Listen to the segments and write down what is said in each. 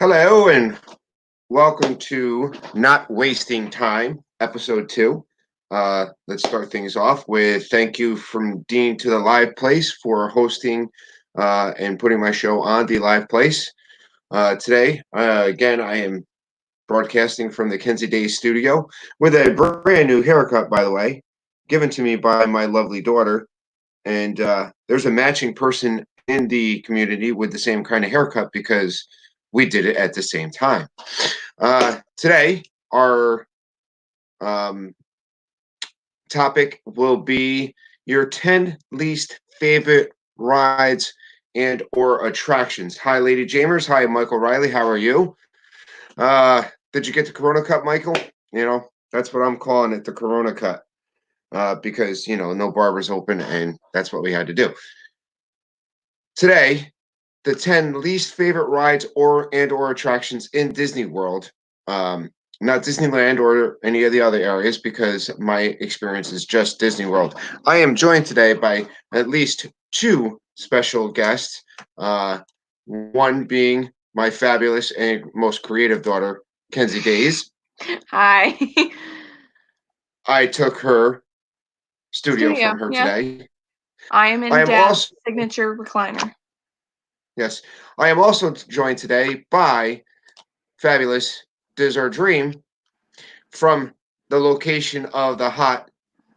Hello and welcome to Not Wasting Time, episode 2. Let's start things off with thank you from Dean to the Live Place for hosting and putting my show on the Live Place. Today, again, I am broadcasting from the Kenzie Days studio with a brand new haircut, by the way, given to me by my lovely daughter. And there's a matching person in the community with the same kind of haircut because we did it at the same time. Today, our um, topic will be your 10 least favorite rides and or attractions. Hi, Lady Jamers. Hi, Michael Riley. How are you? Did you get the Corona Cut, Michael? You know, that's what I'm calling it, the Corona Cut, because, no barbers open, and that's what we had to do. Today, the 10 least favorite rides or attractions in Disney World. Not Disneyland or any of the other areas because my experience is just Disney World. I am joined today by at least two special guests. One being my fabulous and most creative daughter, Kenzie Days. Hi. I took her studio Studio. from her Yeah. today. I am I in am Dad's also signature recliner. yes, I am also joined today by fabulous Dessert Dream from the location of the hot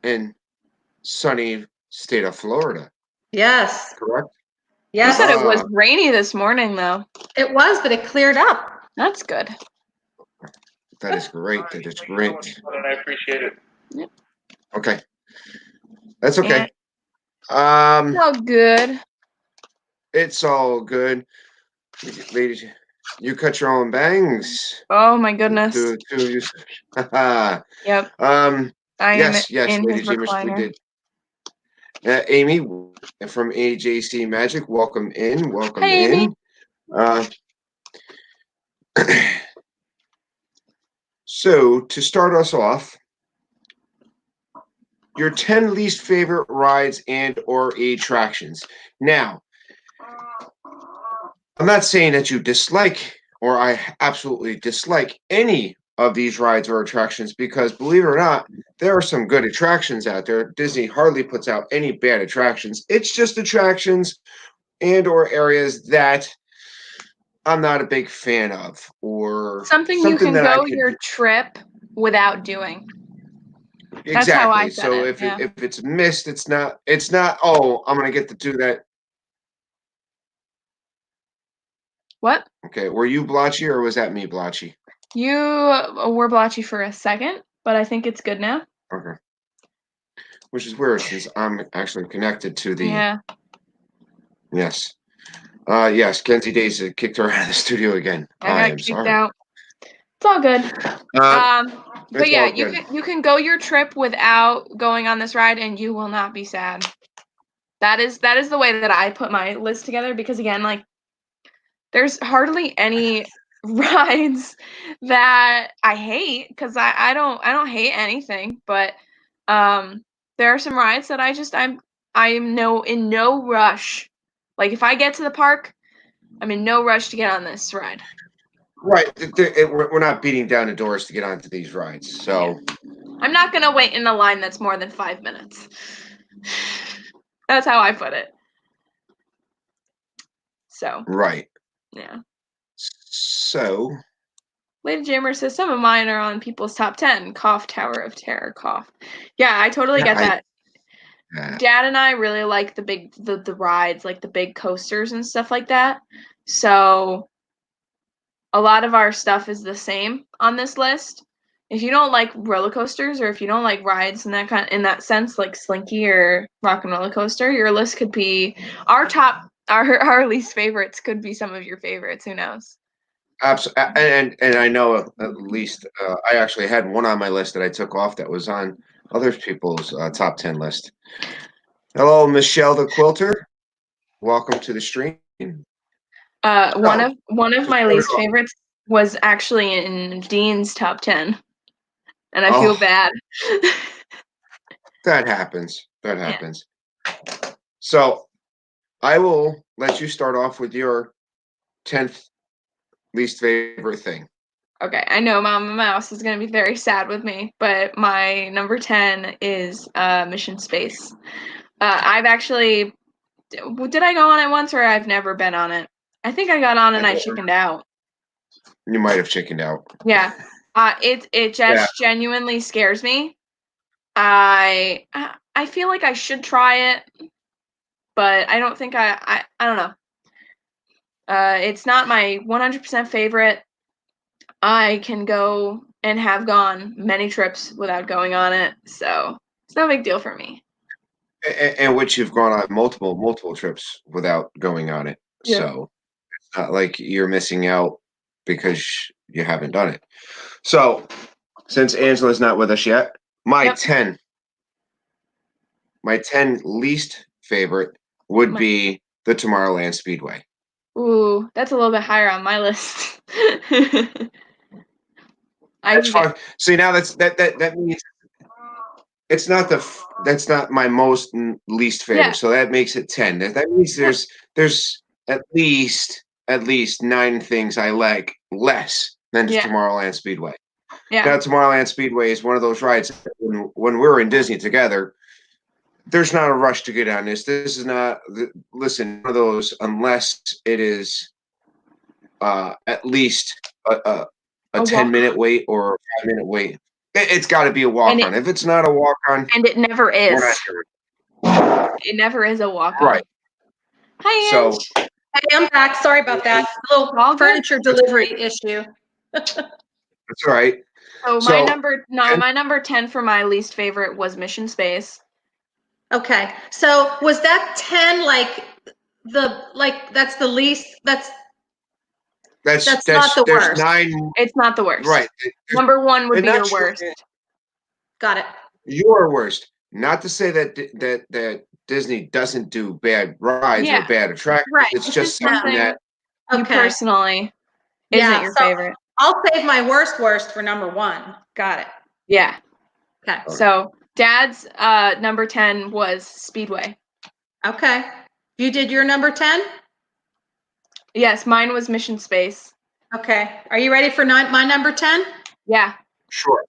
and sunny state of Florida. Yes. Correct? You said it Yes. was rainy this morning, though. It was, but it cleared up. That's good. That is great. That is great. And I appreciate it. Yep. Okay. That's okay. Oh, good. It's all good. Ladies, you cut your own bangs. Oh my goodness. Yep. um, I am yes, in his ladies and gentlemen, we recliner. did. Amy from AJC Magic, welcome in. Welcome Hey, Amy. in. So to start us off, your 10 least favorite rides and or attractions. Now, I'm not saying that you dislike or I absolutely dislike any of these rides or attractions because believe it or not, there are some good attractions out there. Disney hardly puts out any bad attractions. It's just attractions and or areas that I'm not a big fan of or Something you can that I go could your trip without doing. exactly. That's how I said So it. if Yeah. if it's missed, it's not. Oh, I'm gonna get to do that. What? Okay, were you blotchy or was that me blotchy? You were blotchy for a second, but I think it's good now. Okay, which is weird since I'm actually connected to the Yeah. yes. Yes, Kenzie Days kicked her out of the studio again. I I got am kicked sorry. out. It's all good. But It's yeah, all good. you can go your trip without going on this ride, and you will not be sad. That is the way that I put my list together because again, like there's hardly any rides that I hate because I don't hate anything, but there are some rides that I'm no in no rush. Like if I get to the park, I'm in no rush to get on this ride. Right, we're not beating down the doors to get onto these rides, so I'm not gonna wait in a line that's more than 5 minutes. That's how I put it. So right. yeah. So Lady Jammer says some of mine are on people's top 10. Cough, Tower of Terror, cough. Yeah, I totally get that. Dad and I really like the rides, like the big coasters and stuff like that. So a lot of our stuff is the same on this list. If you don't like roller coasters or if you don't like rides in that sense, like Slinky or Rock and Roller Coaster, your list could be our least favorites could be some of your favorites. Who knows? and I know at least I actually had one on my list that I took off that was on other people's top 10 list. Hello, Michelle the Quilter. Welcome to the stream. One of my least off. favorites was actually in Dean's top 10, and I feel Oh, bad. that happens. That happens. Yeah. So I will let you start off with your 10th least favorite thing. Okay, I know Mama Mouse is gonna be very sad with me, but my number 10 is Mission Space. I've actually, did I go on it once, or I've never been on it? I think I got on and I chickened out. You might have chickened out. Yeah. It just genuinely scares me. I feel like I should try it, but I don't think I don't know. It's not my 100% favorite. I can go and have gone many trips without going on it, so it's no big deal for me. And which you've gone on multiple trips without going on it. Yeah. So it's not like you're missing out because you haven't done it. So since Angela's not with us yet, my 10 least favorite would be the Tomorrowland Speedway. Ooh, that's a little bit higher on my list. That's fine. See, now that means it's not that's not my most least favorite. Yeah. So that makes it 10. That means there's at least 9 things I like less than Tomorrowland Speedway. Yeah. Now, Tomorrowland Speedway is one of those rides when we're in Disney together, there's not a rush to get on this. This is not, listen, one of those, unless it is at least a 10-minute wait or a 5-minute wait. It's got to be a walk-on. If it's not a walk-on, and it never is. We're not sure. It never is a walk-on. Right. Hi, Ange. Hey, I'm back. Sorry about that. A little furniture delivery issue. That's all right. So my number 10 for my least favorite was Mission Space. Okay. So was that 10 that's the least that's not the worst. 9. It's not the worst. Right. Number 1 would be your worst. Got it. Your worst. Not to say that Disney doesn't do bad rides or bad attractions. Right. It's just something that you personally isn't your favorite. I'll save my worst for number 1. Got it. Yeah. Okay. So Dad's number 10 was Speedway. Okay. You did your number 10? Yes, mine was Mission Space. Okay. Are you ready for my number 10? Yeah. Sure.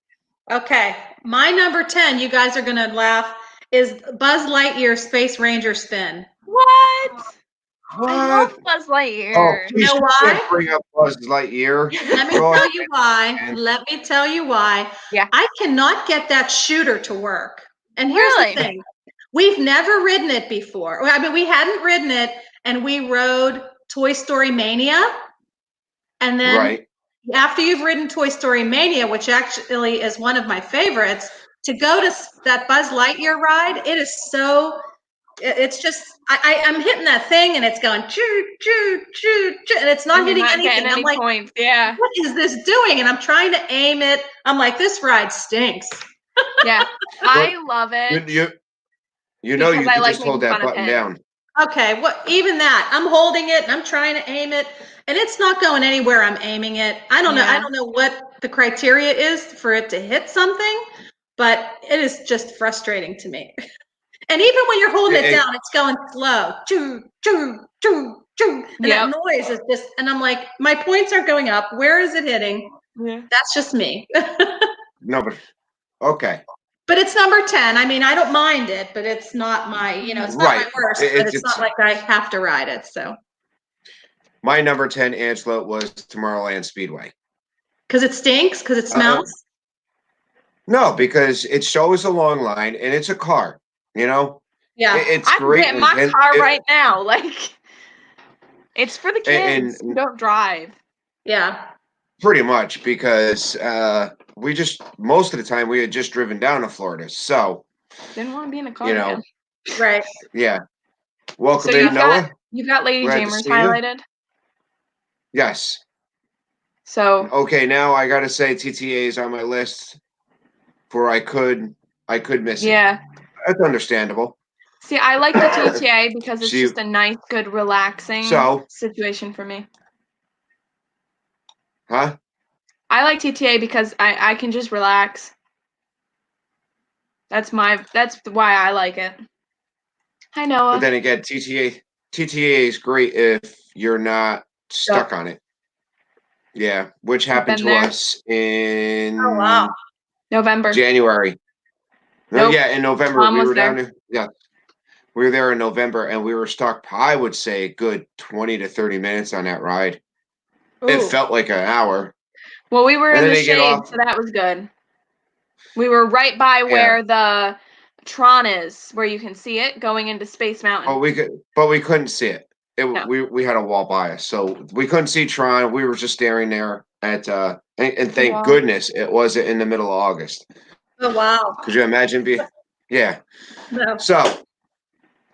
Okay. My number 10, you guys are going to laugh, is Buzz Lightyear Space Ranger Spin. What? I love Buzz Lightyear. Oh, you know why? Bring up Buzz Lightyear. Let me tell you why. Let me tell you why. Yeah. I cannot get that shooter to work. And here's the thing. We've never ridden it before. I mean, we hadn't ridden it, and we rode Toy Story Mania. And then after you've ridden Toy Story Mania, which actually is one of my favorites, to go to that Buzz Lightyear ride, it is so, it's just, I'm hitting that thing and it's going choo, choo, choo, choo, and it's not hitting anything. I'm like, points. Yeah. What is this doing? And I'm trying to aim it. I'm like, this ride stinks. Yeah. I love it. You know, you can just hold that button down. Okay, even that, I'm holding it and I'm trying to aim it, and it's not going anywhere I'm aiming it. I don't know. I don't know what the criteria is for it to hit something, but it is just frustrating to me. And even when you're holding it down, it's going slow. Choo, choo, choo, choo. And that noise is just, and I'm like, my points are going up. Where is it hitting? Yeah. That's just me. No, but okay. But it's number 10. I mean, I don't mind it, but it's not my, it's not my worst, but it's not like I have to ride it, so. My number 10, Angela, was Tomorrowland Speedway. Because it stinks? Because it smells? No, because it's always a long line, and it's a car, Yeah. It's I'm great. getting my car right now. Like, it's for the kids who don't drive. Yeah. Pretty much, because most of the time we had just driven down to Florida, so didn't want to be in a car again. Right. Yeah. Welcome in, Noah. You've got Lady Jamers highlighted. Yes. So okay, now I gotta say TTA is on my list for I could miss it. Yeah. That's understandable. See, I like the TTA because it's just a nice, good, relaxing situation for me. Huh? I like TTA because I can just relax. That's why I like it. Hi, Noah. But then again, TTA is great if you're not stuck on it. Yeah, which happened to there. us in November. January. No, Nope. yeah, in November Mom we was were down there. to we were there in November and we were stuck, I would say, a good 20 to 30 minutes on that ride. Ooh. It felt like an hour. Well, we were And in then the they get shade, off. so that was good. We were right by where the Tron is, where you can see it going into Space Mountain. But we couldn't see it. No. We had a wall by us, so we couldn't see Tron. We were just staring there at and thank goodness it wasn't in the middle of August. Oh wow! Could you imagine Yeah. No. So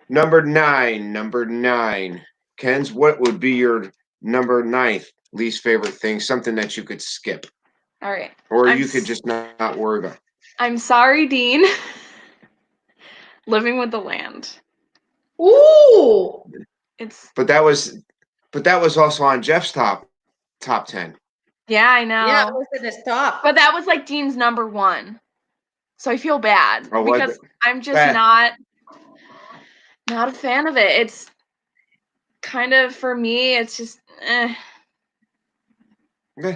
number nine. Ken's, what would be your number 9th least favorite thing? Something that you could skip. All right. Or you could just not worry about. I'm sorry, Dean. Living with the Land. Ooh. But that was also on Jeff's top 10. Yeah, I know. Yeah, it was in his top. But that was like Dean's number 1. So I feel bad because I'm just not a fan of it. It's kind of, for me, it's just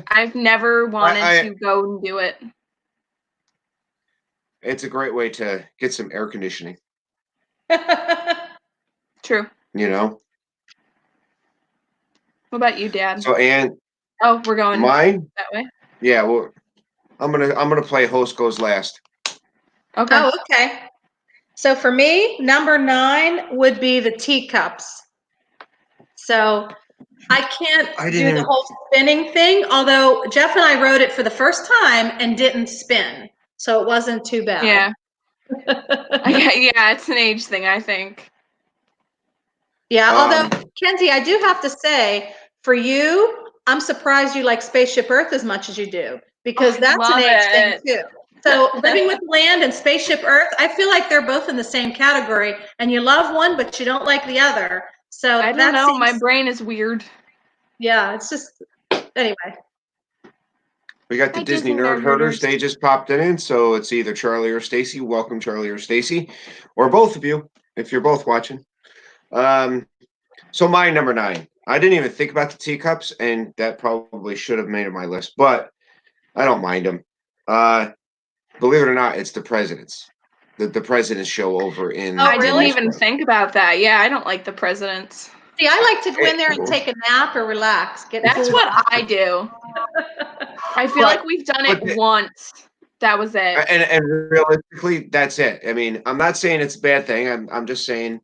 I've never wanted to go and do it. It's a great way to get some air conditioning. True. You know? What about you, Dad? So, and we're going mine that way? Yeah, well, I'm gonna play host goes last. Okay. Oh, okay. So for me, number 9 would be the teacups. So I can't do the whole spinning thing, although Jeff and I rode it for the first time and didn't spin. So it wasn't too bad. Yeah. Yeah, it's an age thing, I think. Yeah, although, Kenzie, I do have to say, for you, I'm surprised you like Spaceship Earth as much as you do, because that's an age thing too. So Living with the Land and Spaceship Earth, I feel like they're both in the same category, and you love one, but you don't like the other. So I don't know. My brain is weird. Yeah, it's just, anyway. We got the Disney Nerd Herders. They just popped in, so it's either Charlie or Stacy. Welcome, Charlie or Stacy, or both of you, if you're both watching. So my number 9. I didn't even think about the teacups, and that probably should have made it my list, but I don't mind them. Believe it or not, it's the Presidents. The Presidents show over in. I didn't even think about that. Yeah, I don't like the Presidents. See, I like to go in there and take a nap or relax. That's what I do. I feel like we've done it once. That was it. And realistically, that's it. I mean, I'm not saying it's a bad thing. I'm just saying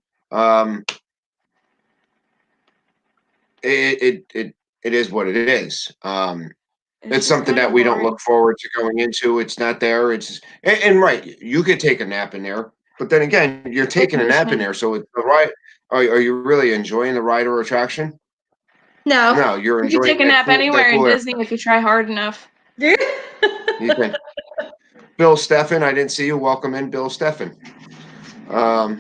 it is what it is. It's something that we don't look forward to going into. It's not there. It's and right, you could take a nap in there, but then again, you're taking a nap in there. So it's the right. Are you really enjoying the ride or attraction? No, you're enjoying. You can take a nap anywhere in Disney if you try hard enough. You can. Bill Steffen, I didn't see you. Welcome in, Bill Steffen.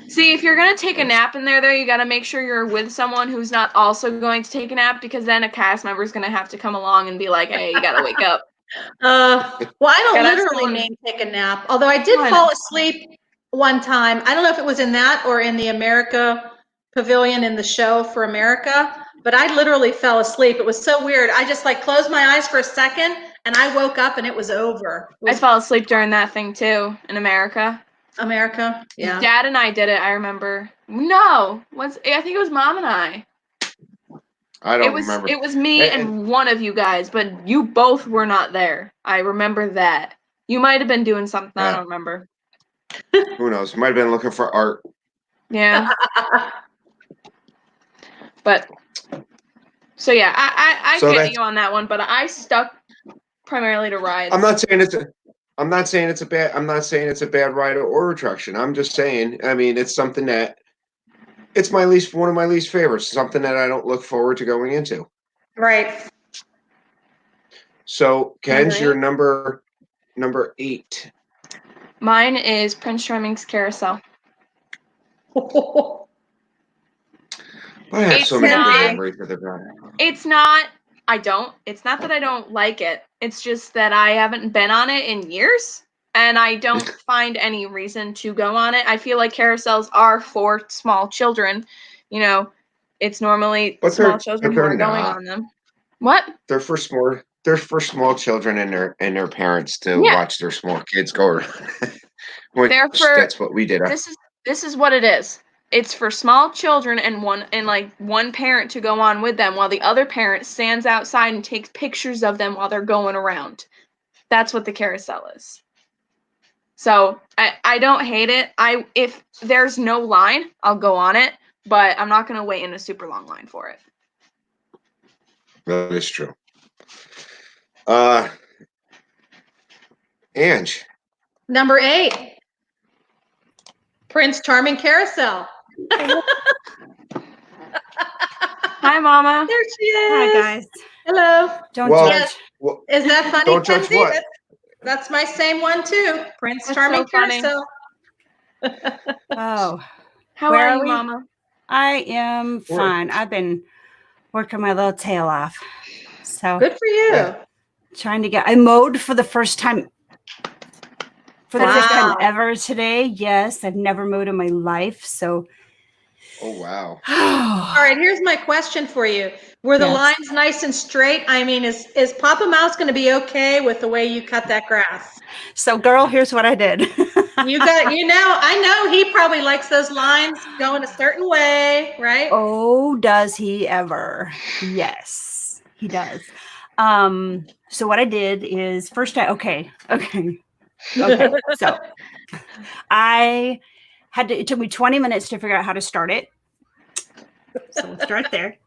See, if you're gonna take a nap in there, though, you gotta make sure you're with someone who's not also going to take a nap, because then a cast member is gonna have to come along and be like, "Hey, you gotta wake up." Well, I don't literally mean take a nap. Although I did fall asleep one time. I don't know if it was in that or in the America Pavilion in the show for America, but I literally fell asleep. It was so weird. I just closed my eyes for a second and I woke up and it was over. I fell asleep during that thing too in America. Yeah. Dad and I did it, I remember. No, I think it was Mom and I. I don't remember. It was me and one of you guys, but you both were not there. I remember that. You might have been doing something. Yeah. I don't remember. Who knows? Might have been looking for art. Yeah. But so yeah, I get you on that one, but I stuck primarily to rides. I'm not saying it's a bad ride or attraction. I'm just saying, I mean, it's something that it's one of my least favorites, something that I don't look forward to going into. Right. So, Ken's your number 8. Mine is Prince Charming's Carousel. I have so many good memories with it. It's not that I don't like it. It's just that I haven't been on it in years, and I don't find any reason to go on it. I feel like carousels are for small children. You know, it's normally small children who are going on them. What? They're for they're for small children and their parents to watch their small kids go around. That's what we did. This is what it is. It's for small children and one parent to go on with them while the other parent stands outside and takes pictures of them while they're going around. That's what the carousel is. So I don't hate it. If there's no line, I'll go on it, but I'm not gonna wait in a super long line for it. That is true. Ange. Number 8. Prince Charming Carousel. Hi, Mama. There she is. Hi, guys. Hello. Don't judge. Well, is that funny? Don't judge what? That's my same one too. Prince Charming Carousel. Oh. How are you, Mama? I am fine. I've been working my little tail off. So good for you. I mowed for the first time. For the first time ever today. Yes, I've never mowed in my life. So. Oh, wow. All right, here's my question for you. Were the lines nice and straight? I mean, is Papa Mouse going to be okay with the way you cut that grass? So, girl, here's what I did. I know he probably likes those lines going a certain way, right? Oh, does he ever? Yes, he does. So what I did is first okay. So it took me 20 minutes to figure out how to start it. So let's start there.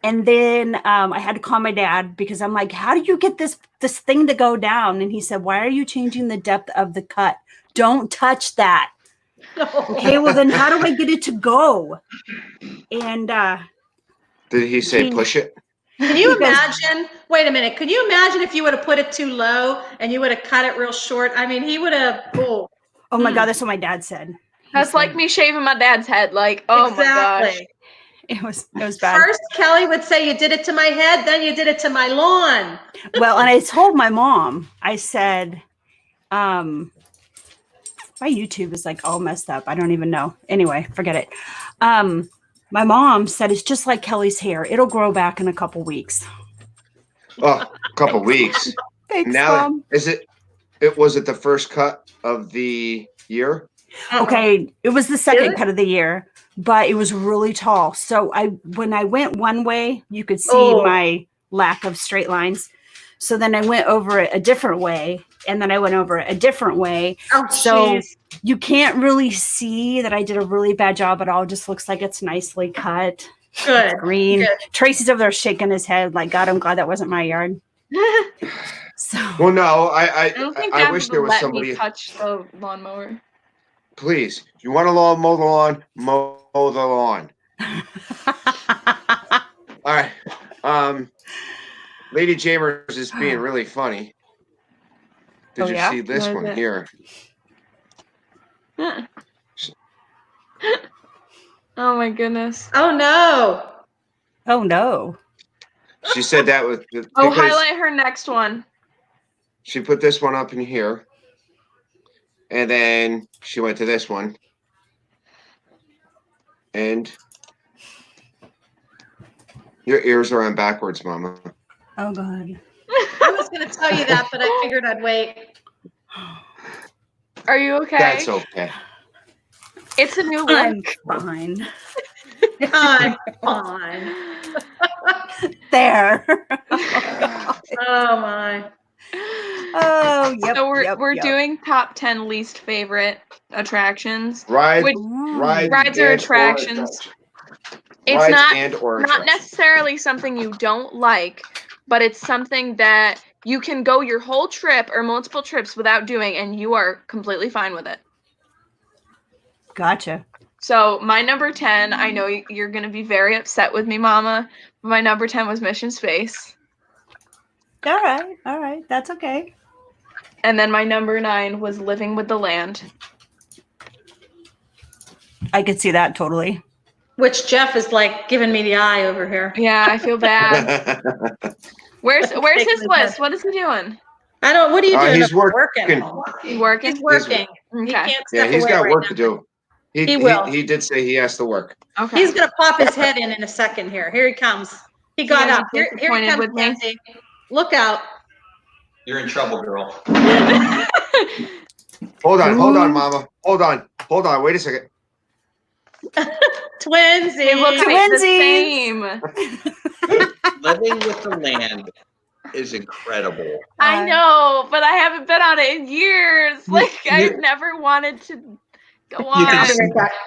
And then I had to call my dad because I'm like, how do you get this thing to go down? And he said, why are you changing the depth of the cut? Don't touch that. Okay, well then how do I get it to go? And did he say push it? Can you imagine? Wait a minute. Could you imagine if you would have put it too low and you would have cut it real short? I mean, he would have. Oh my God, that's what my dad said. That's like me shaving my dad's head. Like, oh my gosh. It was bad. First, Kelly would say, you did it to my head, then you did it to my lawn. Well, and I told my mom, I said, my YouTube is like all messed up. I don't even know. Anyway, forget it. My mom said it's just like Kelly's hair. It'll grow back in a couple weeks. Oh, a couple weeks. Thanks, now, Mom. Was it the first cut of the year? Okay, it was the second cut of the year, but it was really tall. So when I went one way, you could see my lack of straight lines. So then I went over it a different way, and then I went over it a different way. Oh, so geez. You can't really see that I did a really bad job at all. It just looks like it's nicely cut. Good. It's green. Good. Tracy's over there shaking his head like, God, I'm glad that wasn't my yard. So. Well, no, I don't think I wish there was somebody. Touch the lawnmower. Please, if you want to mow the lawn, mow the lawn. All right. Lady Jamers is being really funny. Did you see this one here? Oh my goodness. Oh no. Oh no. She said that was. Highlight her next one. She put this one up in here. And then she went to this one. And your ears are on backwards, Mama. Oh, God. I was going to tell you that, but I figured I'd wait. Are you okay? That's okay. It's a new I'm fine. I'm fine. There. Oh, my. Oh, yep. So we're doing top 10 least favorite attractions. Rides or attractions. It's not necessarily something you don't like, but it's something that you can go your whole trip or multiple trips without doing, and you are completely fine with it. Gotcha. So my number 10, I know you're going to be very upset with me, Mama. But my number 10 was Mission Space. All right. That's okay. And then my number 9 was Living with the Land. I could see that totally. Which Jeff is like giving me the eye over here. Yeah, I feel bad. Where's his list? What is he doing? What are you doing? He's working. He's working? He's working. Okay. He can't step he's away got right work now. to do. He will. He did say he has to work. Okay. He's going to pop his head in a second here. Here he comes. He got up. Here he comes, with me? Kenzie. Look out. You're in trouble, girl. Hold on, Mama. Hold on. Wait a second. Twinsy. They look the same. Living with the land is incredible. I know, but I haven't been on it in years. Like I never wanted to go on.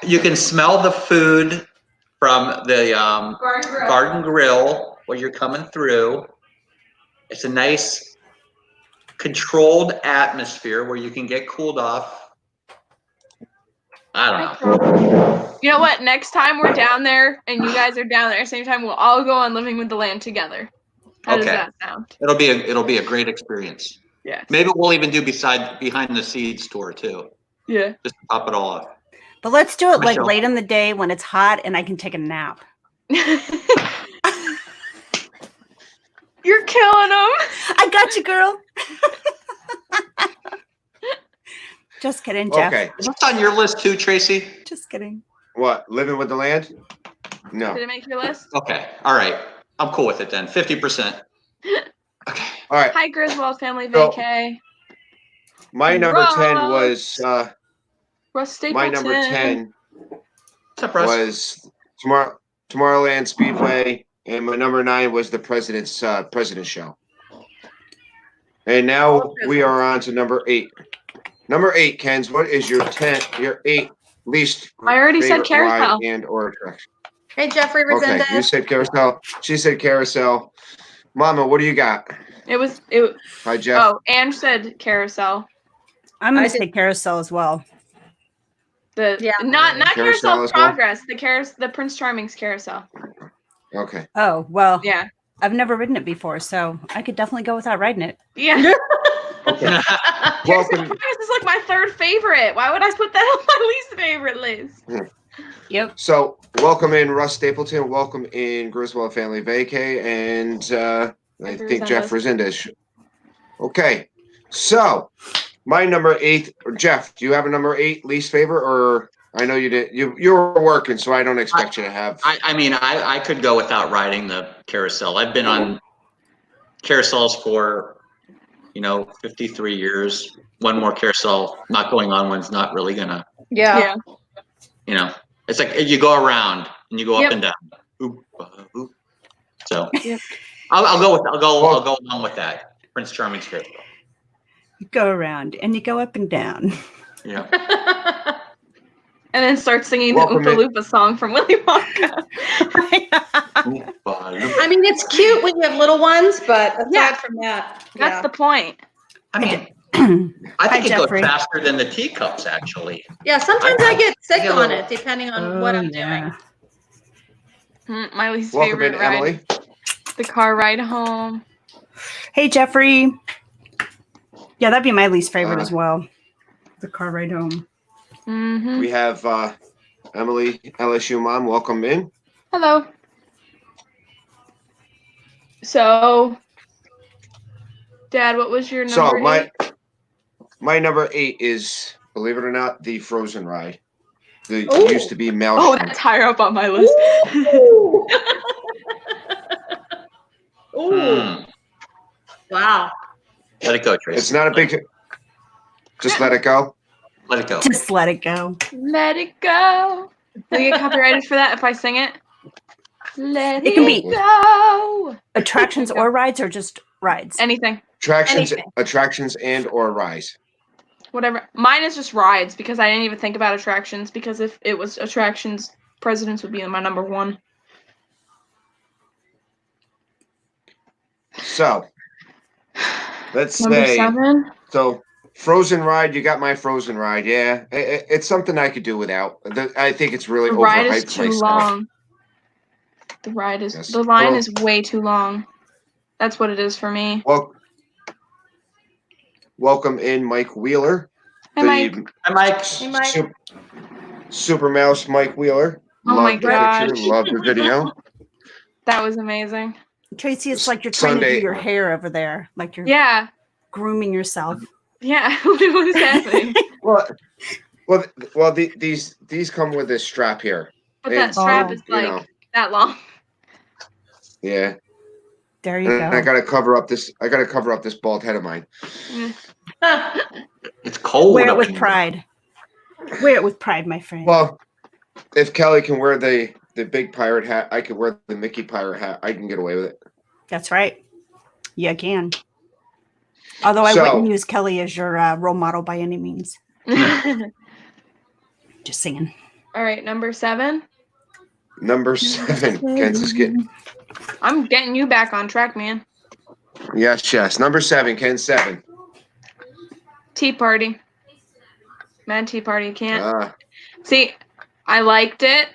You can smell the food from the garden grill where you're coming through. It's a nice controlled atmosphere where you can get cooled off. I don't know. You know what? Next time we're down there and you guys are down there at the same time, we'll all go on Living with the Land together. How does that sound? It'll be a great experience. Yeah. Maybe we'll even do behind the scenes tour too. Yeah. Just to top it all off. But let's do it like late in the day when it's hot and I can take a nap. You're killing them. I got you, girl. Just kidding, Jeff. Okay. Is this on your list too, Tracy? Just kidding. What? Living with the land? No. Did it make your list? Okay. All right. I'm cool with it then. 50%. Okay. All right. Hi, Griswold Family Vacay. My number 10 was Russ Stapleton. my number 10 What's up, Russ? was Tomorrowland Speedway, and my number 9 was the President Show. And now we are on to number 8. Number 8, Ken's. What is your 8 least? I already said carousel and or attraction. Hey, Jeffrey Resendez. Okay, you said carousel. She said carousel. Mama, what do you got? It was. Hi, Jeff. Oh, Ange said carousel. I'm gonna say carousel as well. Not carousel progress. Well? The Prince Charming's carousel. Okay. Oh well. Yeah. I've never ridden it before, so I could definitely go without riding it. Yeah. Okay. Welcome. This is like my 3rd favorite. Why would I put that on my least favorite list? Yep. So, welcome in Russ Stapleton. Welcome in Griswold Family Vacay, and I think Jeff Resendez. Okay. So, my number 8, Jeff. Do you have a number 8 least favorite, or I know you did. You were working, so I don't expect you to have. I mean, I could go without riding the carousel. I've been on carousels for 53 years. One more carousel not going on one's not really gonna. Yeah. It's like you go around and you go up and down. Oop, oop. So I'll go along with that. Prince Charming's carousel. You go around and you go up and down. Yeah. And then start singing the Oompa Loompa song from Willy Wonka. I mean, it's cute when you have little ones, but aside from that, that's the point. I mean, I think it goes faster than the teacups, actually. Yeah, sometimes I get sick on it, depending on what I'm doing. My least favorite ride. Emily. The car ride home. Hey, Jeffrey. Yeah, that'd be my least favorite as well. The car ride home. Mm-hmm. We have Emily, LSU mom. Welcome in. Hello. So, Dad, what was your number 8? My number 8 is, believe it or not, the Frozen ride. It used to be Maelstrom. Oh, that's higher up on my list. Ooh. Wow. Let it go, Tracy. It's not a big. Just let it go. Let it go. Just let it go. Let it go. Will you get copyrighted for that if I sing it? Let it can be go. Attractions or rides, or just rides? Anything. Attractions and or rides. Whatever. Mine is just rides because I didn't even think about attractions, because if it was attractions, Presidents would be my number 1. So, let's number say 7. So Frozen ride, you got my Frozen ride. Yeah, it's something I could do without. I think it's really the overhyped. Ride is too long. The ride is the line is way too long. That's what it is for me. Well, welcome in, Mike Wheeler. Hi, Mike. Hi, Mike. Hey, Mike. Super Mouse Mike Wheeler. Oh my gosh. Love the video. That was amazing. Tracy, it's like you're trying to do your hair over there. Like you're grooming yourself. Yeah. What is happening? Well, these come with this strap here. But that strap is like that long. Yeah. There you go. I gotta cover up this. I gotta cover up this bald head of mine. It's cold. Wear it with pride. Wear it with pride, my friend. Well, if Kelly can wear the big pirate hat, I can wear the Mickey pirate hat. I can get away with it. That's right. You can. Although I wouldn't use Kelly as your role model by any means. Just saying. All right, number 7. Number 7, Kansas Kid. I'm getting you back on track, man. Yes. Number 7, Ken 7. Tea Party. Mad Tea Party. Can't. See, I liked it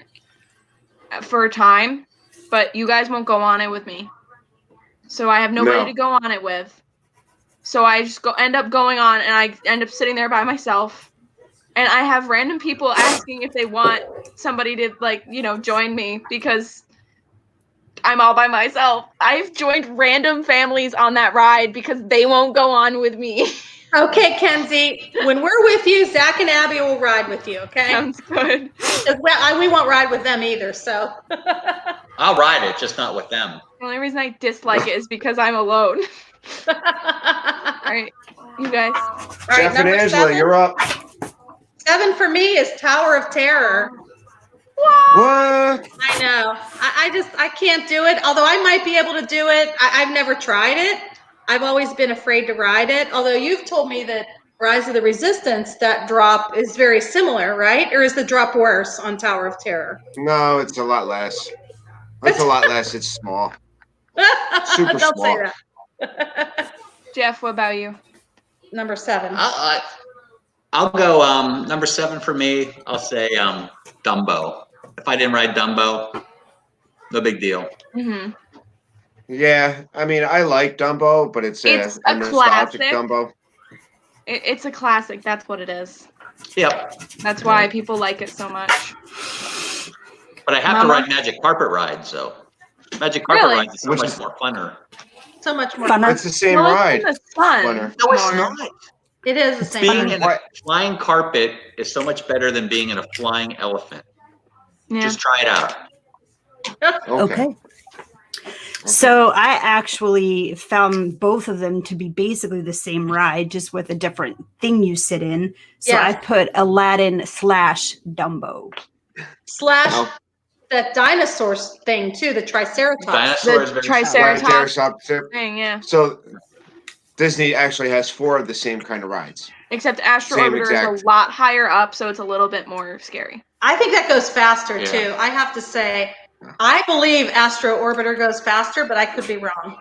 for a time, but you guys won't go on it with me. So I have nobody to go on it with. So I just end up going on, and I end up sitting there by myself. And I have random people asking if they want somebody to, like, join me because I'm all by myself. I've joined random families on that ride because they won't go on with me. Okay, Kenzie, when we're with you, Zach and Abby will ride with you, okay? Sounds good. We won't ride with them either, so. I'll ride it, just not with them. The only reason I dislike it is because I'm alone. All right, you guys. All right, Jeff and Angela, 7. you're up. 7 for me is Tower of Terror. What? I know. I can't do it. Although I might be able to do it. I've never tried it. I've always been afraid to ride it. Although you've told me that Rise of the Resistance, that drop is very similar, right? Or is the drop worse on Tower of Terror? No, it's a lot less. It's a lot less. It's small. Super Don't small. say that. Jeff, what about you? Number 7. I'll go number 7 for me. I'll say Dumbo. If I didn't ride Dumbo, no big deal. Mm-hmm. Yeah, I mean, I like Dumbo, but it's a nostalgic classic. Dumbo. It's a classic. That's what it is. Yep. That's why people like it so much. But I have to ride Magic Carpet Ride, so Magic Carpet Ride is so much more funner. So much more Funner. It's the same ride. It's the sun. Funner. No, it's not. It is the same. Being in a flying carpet is so much better than being in a flying elephant. Yeah. Just try it out. Okay. So I actually found both of them to be basically the same ride, just with a different thing you sit in. So I put Aladdin / Dumbo. / that dinosaur thing too, the Triceratops. The Triceratops thing, yeah. So Disney actually has 4 of the same kind of rides. Except Astro Orbiter is a lot higher up, so it's a little bit more scary. I think that goes faster too. I have to say, I believe Astro Orbiter goes faster, but I could be wrong.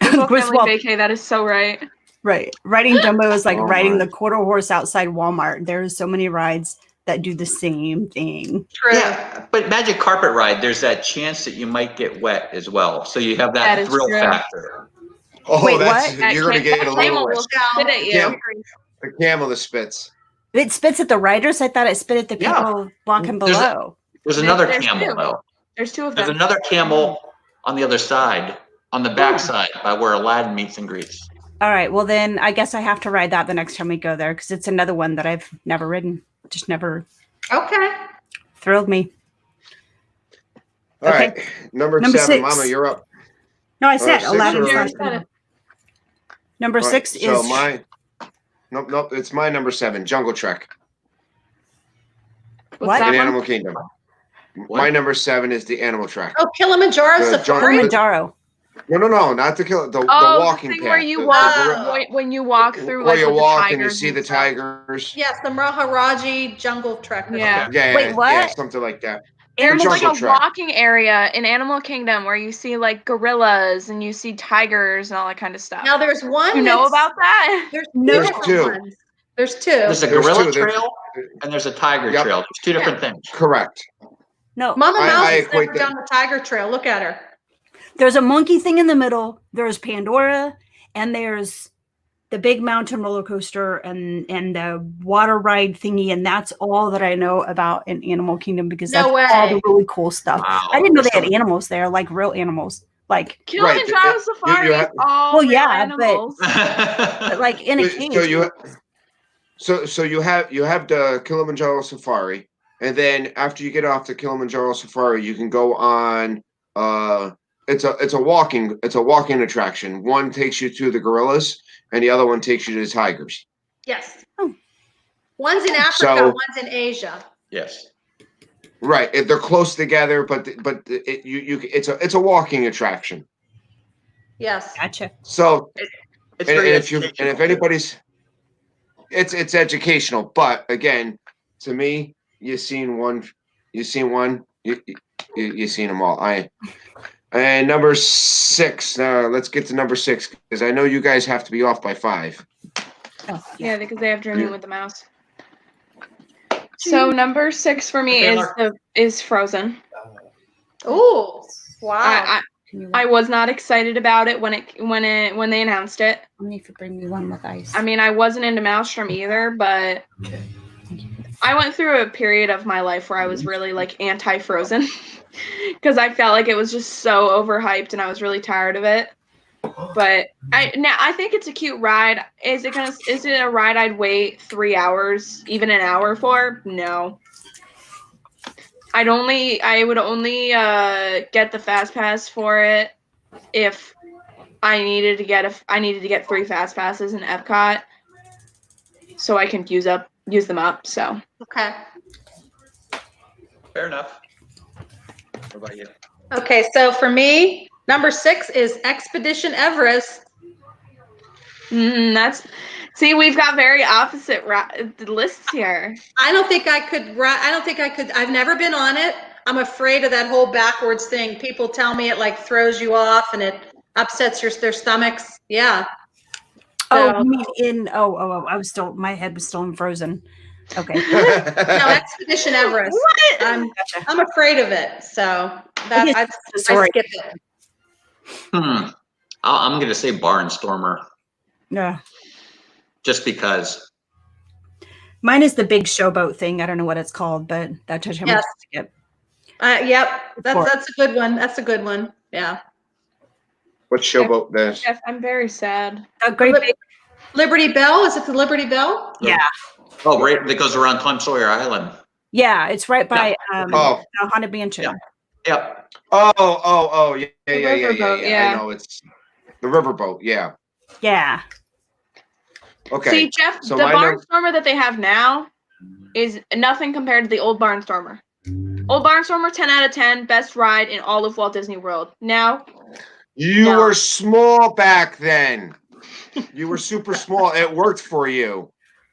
Vacay, that is so right. Right. Riding Dumbo is like riding the quarter horse outside Walmart. There's so many rides that do the same thing. True. Yeah, but Magic Carpet Ride, there's that chance that you might get wet as well. So you have that thrill factor. Oh, wait, what? You're going to get a little wet. Spit at you. The camel that spits. It spits at the riders? I thought it spit at the people walking below. There's another camel, though. There's 2 of them. There's another camel on the other side, on the back side, by where Aladdin meets and greets. All right. Well, then I guess I have to ride that the next time we go there because it's another one that I've never ridden. Just never. Okay. Thrilled me. All right. Number 7, 6. Mama, you're up. No, I said 6 Aladdin. Number 6 is. So nope, it's my number 7, Jungle Trek. What? In Animal Kingdom. What? My number 7 is the Animal Track. Oh, Kilimanjaro Safari? Kilimanjaro. No, not the walking path. Where you walk when you walk through where like you with walk the tigers and you see the tigers. Yes, the Maharaji Jungle Trek. Yeah. Wait, what? Yeah, something like that. There's like a walking area in Animal Kingdom where you see like gorillas and you see tigers and all that kind of stuff. Now there's one. You know about that? There's 2. Ones. There's 2. There's a gorilla trail and there's a tiger trail. There's 2 different things. Correct. No. Mama Mouse has never done the tiger trail. Look at her. There's a monkey thing in the middle. There's Pandora, and there's the big mountain roller coaster and the water ride thingy, and that's all that I know about in Animal Kingdom because that's all the really cool stuff. Wow. I didn't know they had animals there, like real animals, like Kilimanjaro Safari. Animals. But like in a cage. So you have the Kilimanjaro Safari, and then after you get off the Kilimanjaro Safari, you can go on it's a walking attraction. One takes you to the gorillas, and the other one takes you to the tigers. Yes. Oh. One's in Africa, So- one's in Asia. Yes. Right, they're close together, but it's a walking attraction. Yes. Gotcha. So It's and very if educational. anybody's, it's educational, but again, to me, you've seen one, you seen them all. And number 6. Let's get to number 6 because I know you guys have to be off by 5. Oh, Yeah, because they have Dreaming Yeah. with the Mouse. So number 6 for me is Frozen. Oh, wow. I was not excited about it when they announced it. Only if you bring me one with ice. I mean, I wasn't into Maelstrom either, but I went through a period of my life where I was really like anti-Frozen because I felt like it was just so overhyped and I was really tired of it. But I think it's a cute ride. Is it a ride I'd wait 3 hours, even an hour for? No. I would only get the fast pass for it if I needed to get 3 fast passes in Epcot so I can use them up. So Okay. Fair enough. What about you? Okay, so for me, number 6 is Expedition Everest. we've got very opposite lists here. I don't think I could. I've never been on it. I'm afraid of that whole backwards thing. People tell me it like throws you off and it upsets their stomachs. Yeah. Oh, So- you mean I was still, my head was still in Frozen. Okay. No, Expedition Everest. What? I'm afraid of it. So that I skip it. I'm going to say Barnstormer Yeah. just because. Mine is the big showboat thing. I don't know what it's called, but that touch I'm Yes. skip. Yep. That's a good one. That's a good one. Yeah. What showboat this? Jeff, I'm very sad. A great big, Liberty Bell. Is it the Liberty Bell? yeah. Oh, right. That goes around Tom Sawyer Island. Yeah, it's right by Oh. Haunted Mansion. Yeah. Yep. Oh, yeah. riverboat, yeah. I know it's the riverboat. Yeah. Yeah. Okay. See, Jeff, so the my Barnstormer that they have now is nothing compared to the old Barnstormer. Old Barnstormer, 10 out of 10, best ride in all of Walt Disney World. Now, You No. were small back then. You were super small. It worked for you.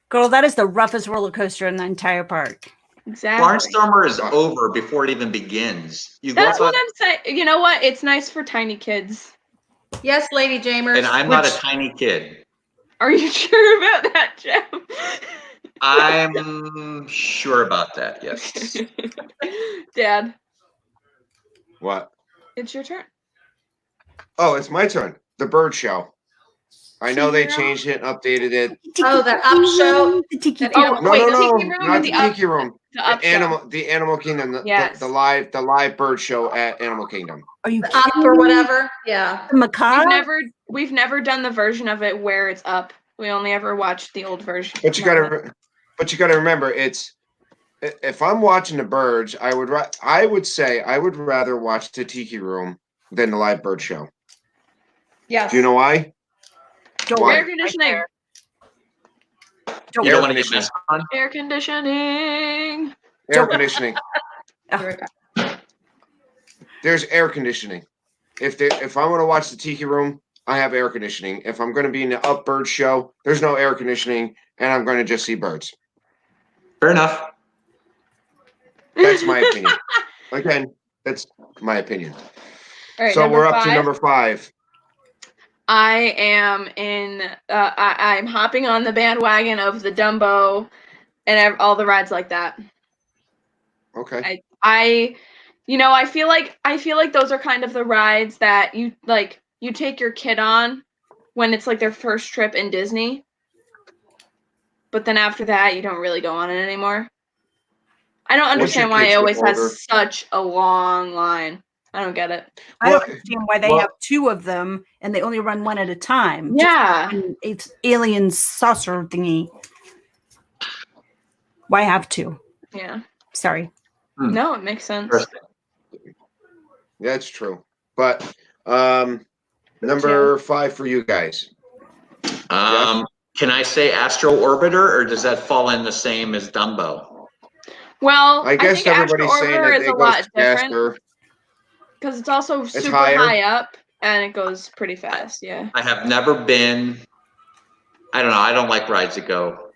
Girl, that is the roughest roller coaster in the entire park. exactly. Barnstormer is over before it even begins. You That's go what up, I'm saying. You know what? It's nice for tiny kids. Yes, Lady Jamers. and I'm not a tiny kid. Are you sure about that, Jeff? I'm sure about that. Yes. Dad, What? it's your turn. Oh, it's my turn. The bird show. I know they changed it and updated it. Oh, the up show. The tiki That room. animal- No, Wait, no, Tiki no, Room not or the the Tiki Room. The Up Show. The Animal Kingdom. Yes. The live bird show at Animal Kingdom. Are you The up kidding or me? whatever. Yeah. The macabre? We've never done the version of it where it's up. We only ever watched the old version. But you gotta remember, it's if I'm watching the birds, I would say I would rather watch the Tiki Room than the live bird show. Yes. Do you know why? Why? Air conditioning. You don't want to get messed on. Air conditioning. Air conditioning. Here we go. There's air conditioning. If I want to watch the Tiki Room, I have air conditioning. If I'm going to be in the Up Bird show, there's no air conditioning, and I'm going to just see birds. Fair enough. That's my opinion. Again, that's my opinion. All right, So we're up to 5. number 5. I am I'm hopping on the bandwagon of the Dumbo and all the rides like that. Okay. I feel like those are kind of the rides that you take your kid on when it's like their first trip in Disney. But then after that, you don't really go on it anymore. I don't understand why it always has such a long line. I don't get it. I don't understand why they have 2 of them and they only run one at a time. Yeah. It's alien saucer thingy. Why have 2? Yeah. Sorry. No, it makes sense. Interesting. That's true. But Number 5 for you guys. Can I say Astro Orbiter, or does that fall in the same as Dumbo? Well, I guess think Astro everybody's saying Orbiter that is it a goes lot different faster. because it's also super higher. high up and it goes pretty fast. Yeah. I have never been. I don't know. I don't like rides that go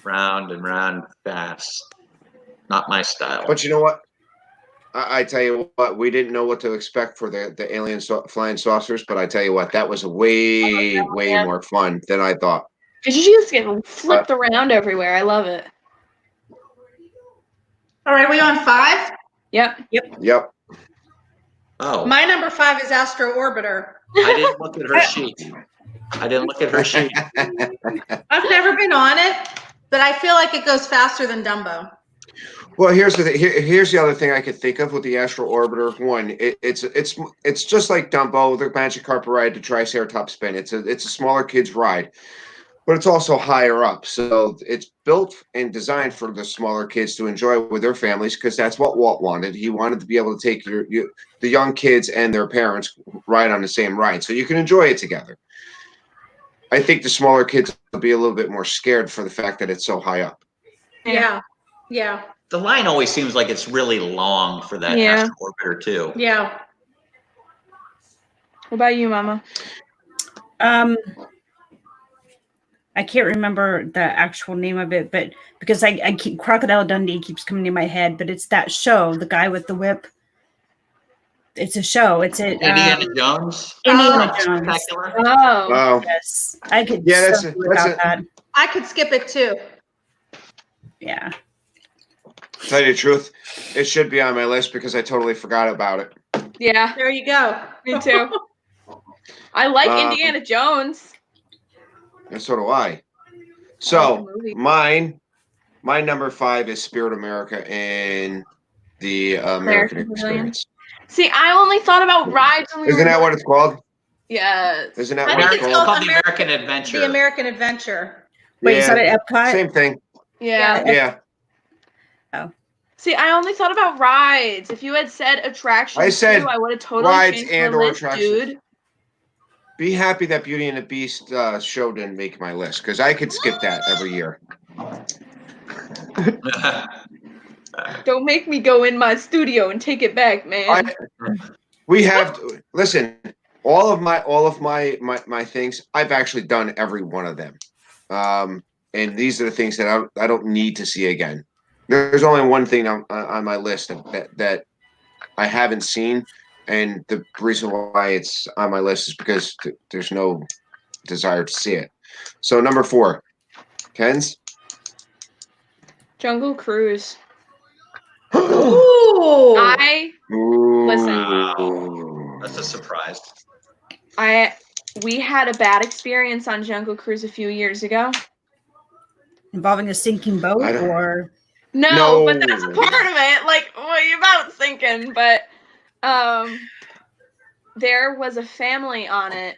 round and round fast. Not my style. But you know what? I tell you what, we didn't know what to expect for the alien flying saucers, but I tell you what, that was way more fun than I thought. Because you just get flipped around everywhere. I love it. All right, we on 5? Yep. Oh. My number 5 is Astro Orbiter. I didn't look at her sheet. I've never been on it, but I feel like it goes faster than Dumbo. Well, here's the thing. Here's the other thing I could think of with the Astro Orbiter. One, it's just like Dumbo, the Magic Carpet ride, the Triceratops spin. It's a smaller kids ride, but it's also higher up. So it's built and designed for the smaller kids to enjoy with their families because that's what Walt wanted. He wanted to be able to take the young kids and their parents ride on the same ride, so you can enjoy it together. I think the smaller kids will be a little bit more scared for the fact that it's so high up. Yeah. The line always seems like it's really long for that Astro Orbiter too. Yeah. What about you, Mama? I can't remember the actual name of it, but because I keep Crocodile Dundee keeps coming to my head, but it's that show, the guy with the whip. It's a show. It's Indiana Jones. Indiana Jones. Spectacular. Oh, yes. I could. Yeah, that's that. I could skip it too. Yeah. Tell you the truth, it should be on my list because I totally forgot about it. Yeah. There you go. Me too. I like Indiana Jones. And so do I. So my number 5 is Spirit America and the American Experience. See, I only thought about rides. Isn't that what it's called? Yes. Isn't that I what think it's it's called? called The American Adventure. The American Adventure. Wait, is that at Epcot? Same thing. Yeah. Yeah. Oh. See, I only thought about rides. If you had said attractions, I said too, I would have totally rides changed and my or list, attractions. dude. Be happy that Beauty and the Beast show didn't make my list because I could skip that every year. Don't make me go in my studio and take it back, man. We have to, listen. All of my things, I've actually done every one of them, and these are the things that I don't need to see again. There's only one thing on my list that I haven't seen, and the reason why it's on my list is because there's no desire to see it. So number 4, Ken's Jungle Cruise. Ooh. Listen. That's a surprise. We had a bad experience on Jungle Cruise a few years ago. Involving a sinking boat or no, but that's a part of it. Like, well, your boat's sinking, but there was a family on it.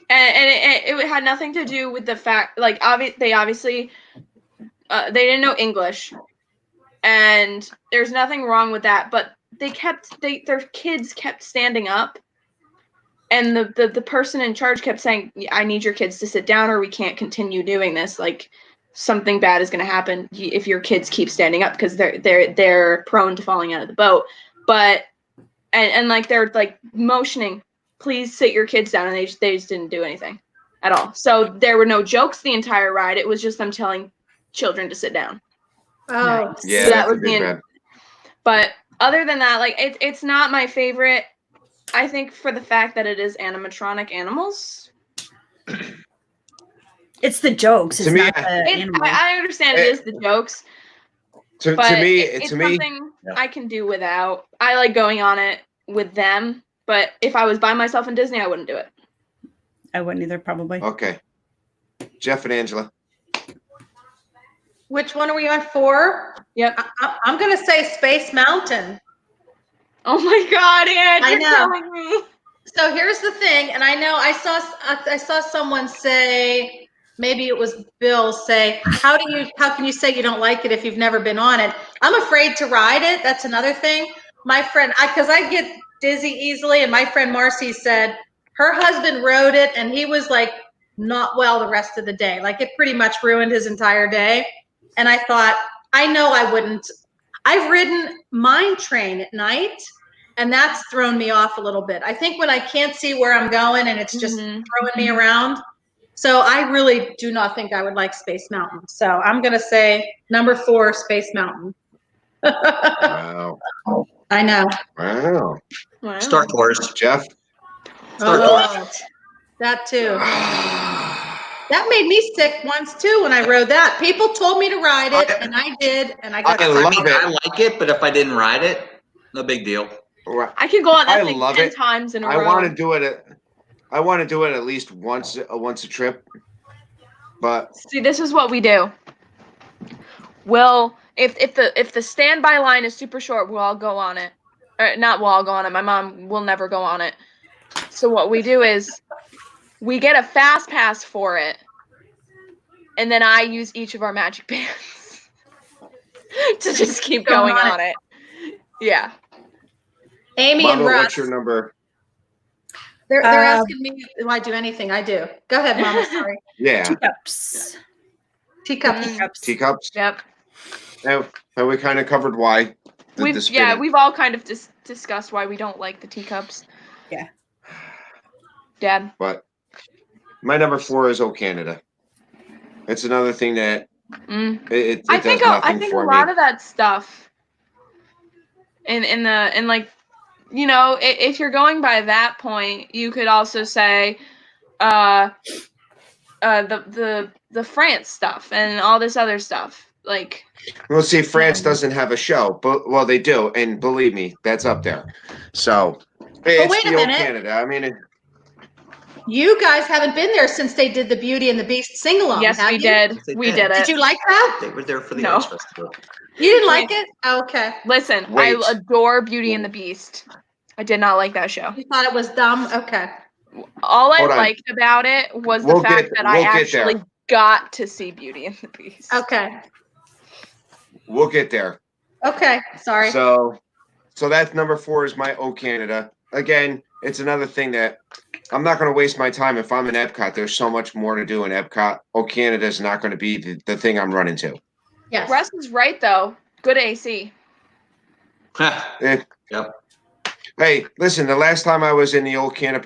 And it had nothing to do with the fact, like, they obviously they didn't know English, and there's nothing wrong with that. But their kids kept standing up, and the person in charge kept saying, "I need your kids to sit down, or we can't continue doing this. Like, something bad is going to happen if your kids keep standing up because they're prone to falling out of the boat." But and like they're like motioning, "Please sit your kids down," and they just didn't do anything at all. So there were no jokes the entire ride. It was just them telling children to sit down. Oh, yeah, so that was bad. But other than that, like it's not my favorite. I think for the fact that it is animatronic animals. It's the jokes. It's not the animals. I understand it is the jokes. To me, it's something I can do without. I like going on it with them, but if I was by myself in Disney, I wouldn't do it. I wouldn't either, probably. Okay. Jeff and Angela. Which one are we on 4? Yep. I'm going to say Space Mountain. Oh my God, Anne, you're telling me. So here's the thing, and I know I saw someone say, maybe it was Bill say, how can you say you don't like it if you've never been on it? I'm afraid to ride it. That's another thing. My friend, because I get dizzy easily. And my friend Marcy said her husband rode it and he was like not well the rest of the day. Like it pretty much ruined his entire day. And I thought, I know I wouldn't. I've ridden Mine Train at night and that's thrown me off a little bit. I think when I can't see where I'm going and it's just throwing me around. So I really do not think I would like Space Mountain. So I'm going to say number 4, Space Mountain. Wow. I know. Wow. Star Tours. Jeff? Star Tours. That too. That made me sick once too when I rode that. People told me to ride it, and I did, and I got sick. I like it, but if I didn't ride it, no big deal. I could go on that thing 10 times in a row. I want to do it. I want to do it at least once a trip. But see, this is what we do. If the standby line is super short, we'll all go on it. Or not we'll all go on it. My mom will never go on it. So what we do is we get a fast pass for it, and then I use each of our magic bands to just keep going on it. Yeah. Amy Mama, and Russ. what's your number? They're asking me if I do anything. I do. Go ahead, Mama. Sorry. Yeah. Teacups. Teacups. Yep. Have we kind of covered why? We've all kind of discussed why we don't like the teacups. Yeah. Dad. But my number 4 is O Canada. It's another thing that it I does think nothing I think for a me. lot of that stuff in like, you know, if you're going by that point, you could also say the France stuff and all this other stuff. Like, well, see, France doesn't have a show, but well, they do, and believe me, that's up there. So it's wait a the old minute. Canada. I mean, you guys haven't been there since they did the Beauty and the Beast sing-along, yes, have we you? did. We did it. Did you like that? They were there for the No. Arts Festival. You didn't like it? Oh, okay. Listen, Wait. I adore Beauty and the Beast. I did not like that show. You thought it was dumb? Okay. All I Hold on. liked about it was the We'll fact that I get actually there. got to see Beauty and the Beast. Okay. we'll get there. Okay. Sorry. So that's number 4 is my O Canada. Again, it's another thing that I'm not going to waste my time. If I'm in Epcot, there's so much more to do in Epcot. O Canada is not going to be the thing I'm running to. Yes. Russ is right though. Good AC. Yep. Hey, listen. The last time I was in the old Canada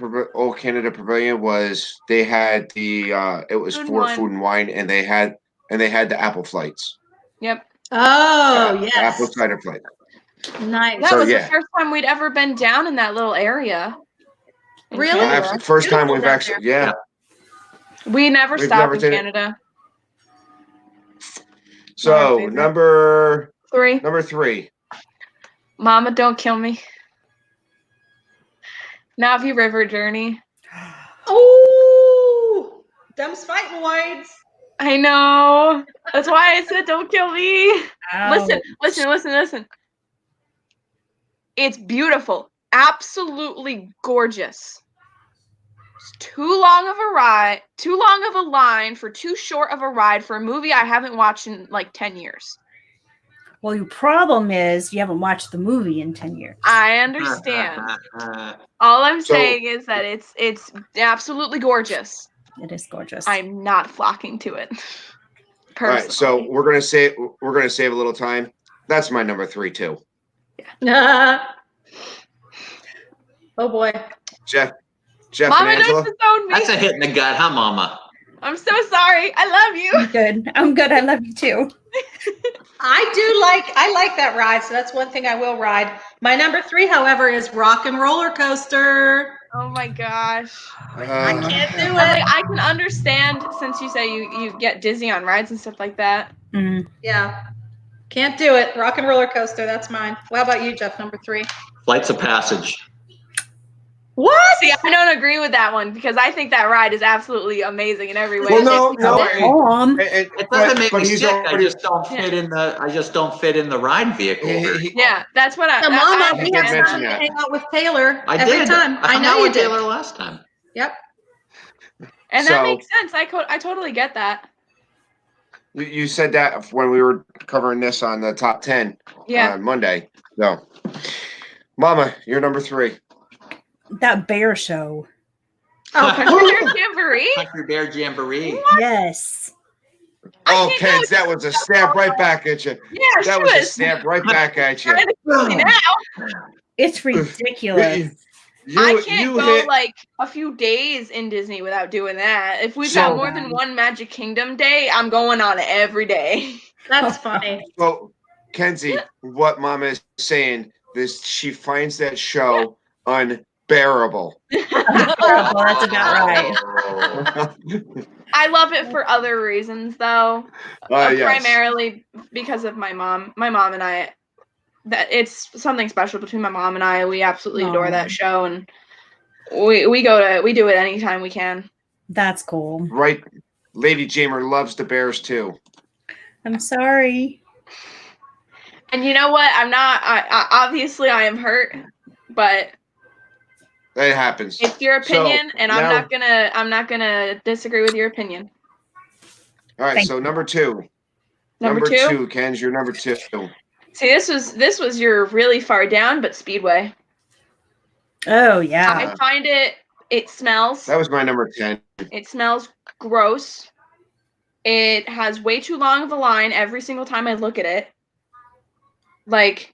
Pavilion was they had the it was for food and wine, and they had the apple flights. Yep. Oh, yes. Apple cider flight. Nice. That was the first time we'd ever been down in that little area. Really? First time we've actually, yeah. We never stopped in Canada. So number 3. Number 3. Mama, don't kill me. Navi River Journey. Oh, them's fighting words. I know. That's why I said don't kill me. Ouch. Listen. It's beautiful. Absolutely gorgeous. It's too long of a line for too short of a ride for a movie I haven't watched in like 10 years. Well, your problem is you haven't watched the movie in 10 years. I understand. All I'm saying is that it's absolutely gorgeous. It is gorgeous. I'm not flocking to it. All right, so we're gonna save a little time. That's my number 3 too. Yeah. Oh boy. Jeff Mama, and Angela. That's a hit in the gut, huh, Mama? I'm so sorry. I love you. I'm good. I love you too. I like that ride, so that's one thing I will ride. My number 3, however, is Rock and Roller Coaster. Oh my gosh. I can't do it. Like, I can understand since you say you get dizzy on rides and stuff like that. Mm. Yeah. Can't do it. Rock and Roller Coaster, that's mine. What about you, Jeff, number 3? Flights of Passage. What? See, I don't agree with that one because I think that ride is absolutely amazing in every way. Well, no. It doesn't make me sick. I just don't fit in the ride vehicle. Yeah, that's what I. Mama, I we did had mention time to that. hang out with Taylor I every did. time. I know you with did. Taylor last time. Yep. And So- that makes sense. I totally get that. You said that when we were covering this on the top 10 Yeah. on Monday. So, Mama, you're number 3. That bear show. Oh, Country Bear Jamboree? Country Bear Jamboree. What? Yes. Oh, Kens, that was a stab right back at you. Yeah, That was a stab right back at you. It's ridiculous. I can't go like a few days in Disney without doing that. If we've got more than one Magic Kingdom day, I'm going on it every day. That's funny. So, Kenzie, what Mama is saying is she finds that show unbearable. That's about right. I love it for other reasons, though. Yes. Primarily because of my mom. My mom and I. That it's something special between my mom and I. We absolutely adore that show, and we do it anytime we can. That's cool. Right, Lady Jamer loves the bears too. I'm sorry. And you know what? I'm not. I obviously I am hurt, but it happens. It's your opinion, and I'm not gonna disagree with your opinion. All right. So number two. Number two, Ken's your number 2. See, this was your really far down, but Speedway. Oh yeah. I find it smells. That was my number 10. It smells gross. It has way too long of a line every single time I look at it. Like,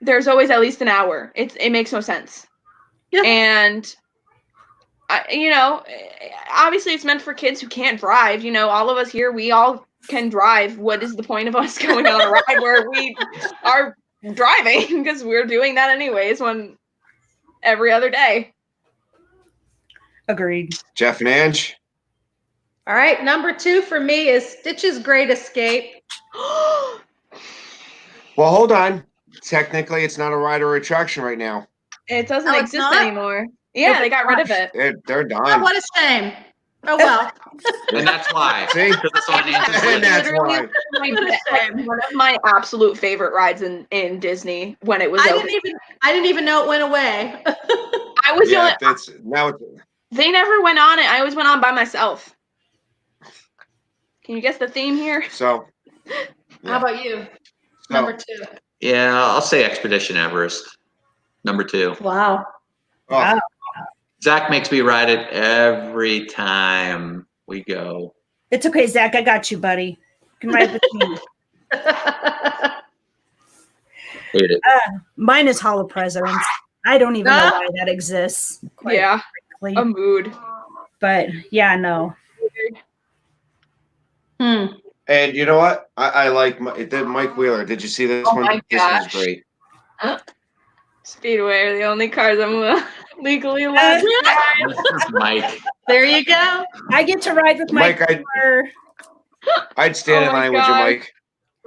there's always at least an hour. It makes no sense. Yeah. And obviously it's meant for kids who can't drive. All of us here, we all can drive. What is the point of us going on a ride where we are driving? Because we're doing that anyways every other day. Agreed. Jeff and Ange. All right, number 2 for me is Stitch's Great Escape. Well, hold on. Technically, it's not a ride or attraction right now. It doesn't exist anymore. Yeah, they got rid of it. They're done. Oh, what a shame. Oh, well. And that's why. See? Because it's on And that's why. One of my absolute favorite rides in Disney when it was I didn't even know it went away. I was they never went on it. I always went on by myself. Can you guess the theme here? So, how about you? Number 2. Yeah, I'll say Expedition Everest. Number 2. Wow. Wow. Zach makes me ride it every time we go. It's okay, Zach. I got you, buddy. You can ride with me. Hate it. Mine is Hall of Presidents. I don't even know why that exists. Yeah, frankly. a mood. But yeah, no. And you know what? I like Mike Wheeler. Did you see this one? My This gosh. was great. Speedway are the only cars I'm legally allowed to ride. Mike. There you go. I get to ride with Mike, I'd stand in line with you, Mike.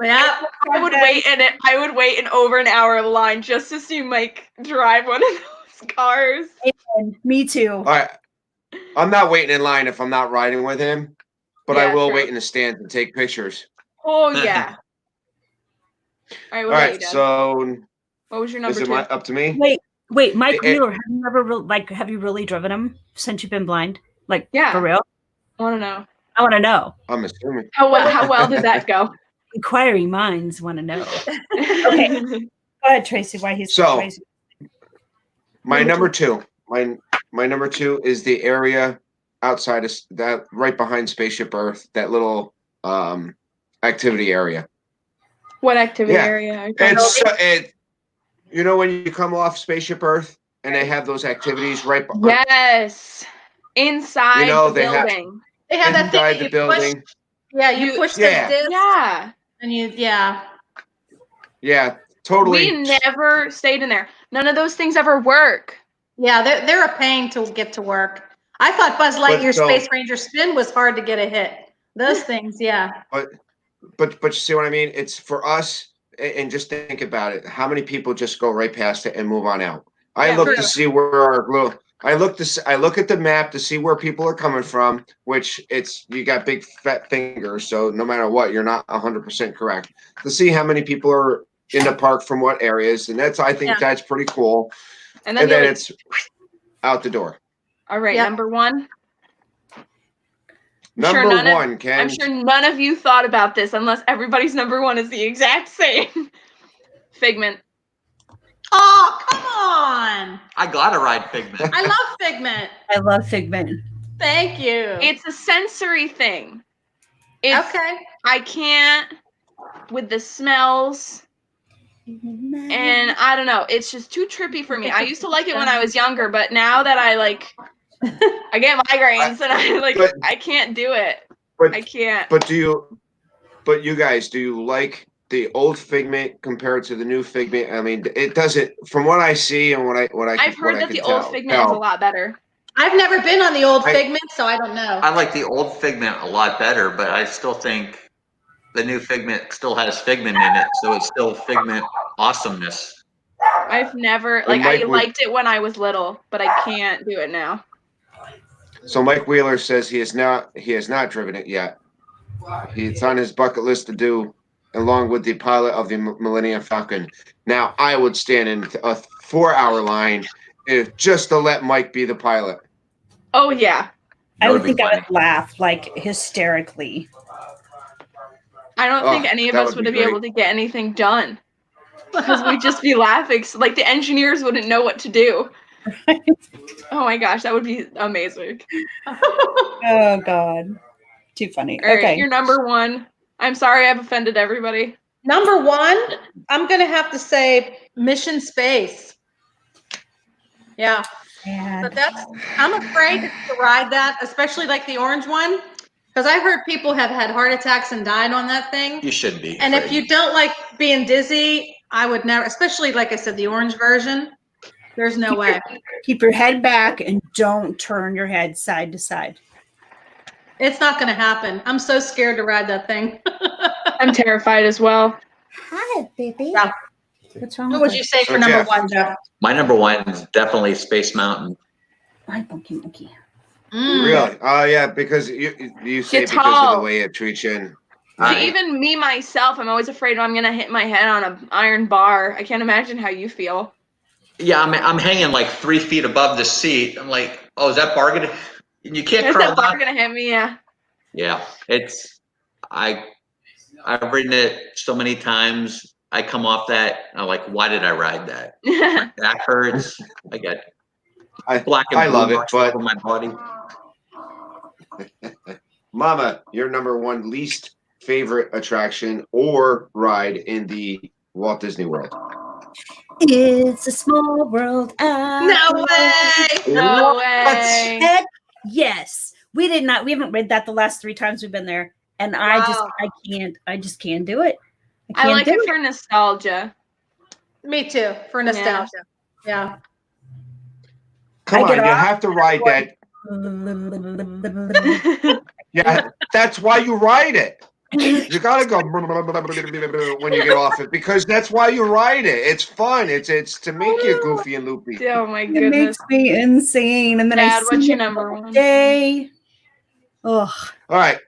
Yeah. I would wait in over an hour of line just to see Mike drive one of those cars. Me too. All right. I'm not waiting in line if I'm not riding with him, but I will true. wait in the stands and take pictures. Oh yeah. All right. All right. So what was your number is 2? it up to me? Wait, Mike Wheeler. Have you really driven him since you've been blind? Like, yeah, for real? I want to know. I want to know. I'm assuming. How well did that go? Inquiring minds want to know. Okay. Go ahead, Tracy. Why he's so crazy. My number 2. My number 2 is the area outside of that, right behind Spaceship Earth, that little activity area. What activity area? When you come off Spaceship Earth and they have those activities right behind. Yes. Inside the building. They have that thing the building. You push the disc. Yeah. And Yeah, totally. We never stayed in there. None of those things ever work. Yeah, they're a pain to get to work. I thought Buzz Lightyear Space Ranger Spin was hard to get a hit. Those things, yeah. But you see what I mean? It's for us, and just think about it. How many people just go right past it and move on out? I look to see where I look at the map to see where people are coming from, which you got big fat fingers, so no matter what, you're not 100% correct. To see how many people are in the park from what areas, and I think that's pretty cool. And then it's out the door. All right, number 1. Number 1, Ken. I'm sure none of you thought about this unless everybody's number 1 is the exact same. Figment. Oh, come on. I gotta ride Figment. I love Figment. I love Figment. Thank you. It's a sensory thing. Okay. I can't with the smells. And I don't know. It's just too trippy for me. I used to like it when I was younger, but now that I get migraines and I can't do it. I can't. But you guys, do you like the old Figment compared to the new Figment? I mean, it doesn't. From what I see and I've heard that the old Figment is a lot better. I've never been on the old Figment, so I don't know. I like the old Figment a lot better, but I still think the new Figment still has Figment in it, so it's still Figment awesomeness. I've never I liked it when I was little, but I can't do it now. So Mike Wheeler says he has not driven it yet. It's on his bucket list to do, along with the pilot of the Millennium Falcon. Now I would stand in a 4-hour line just to let Mike be the pilot. Oh yeah. I would think I would laugh hysterically. I don't think any of us would be able to get anything done because we'd just be laughing. So, the engineers wouldn't know what to do. Oh my gosh, that would be amazing. Oh God, too funny. All right, you're number one. I'm sorry I've offended everybody. Number one, I'm gonna have to say Mission Space. Yeah. But I'm afraid to ride that, especially the orange one, because I heard people have had heart attacks and died on that thing. You should be. And if you don't like being dizzy, I would never, especially like I said, the orange version. There's no way. Keep your head back and don't turn your head side to side. It's not going to happen. I'm so scared to ride that thing. I'm terrified as well. Hi, baby. Yeah. What's wrong? What would you say for number one, Jeff? My number one is definitely Space Mountain. Hi, Monkey. Really? Oh yeah, because you say because of the way it treats you. Even me myself, I'm always afraid I'm gonna hit my head on an iron bar. I can't imagine how you feel. Yeah, I'm hanging 3 feet above the seat. I'm like, oh, is that bar gonna? You can't. Is that bar gonna hit me? Yeah. Yeah, I've ridden it so many times. I come off that. I'm like, why did I ride that? My back hurts. I get black and blue love it, marks all over my body. Mama, your number one least favorite attraction or ride in the Walt Disney World? It's a small world. No way! No way! Heck yes. We haven't read that the last 3 times we've been there. And I just can't do it. I like it for nostalgia. Me too, for nostalgia. Yeah. Come on, you have to ride that. Yeah, that's why you ride it. You gotta go when you get off it because that's why you ride it. It's fun. It's to make you goofy and loopy. Oh my goodness, it makes me insane. And then Dad, what's your it number one? Day. Ugh. All right.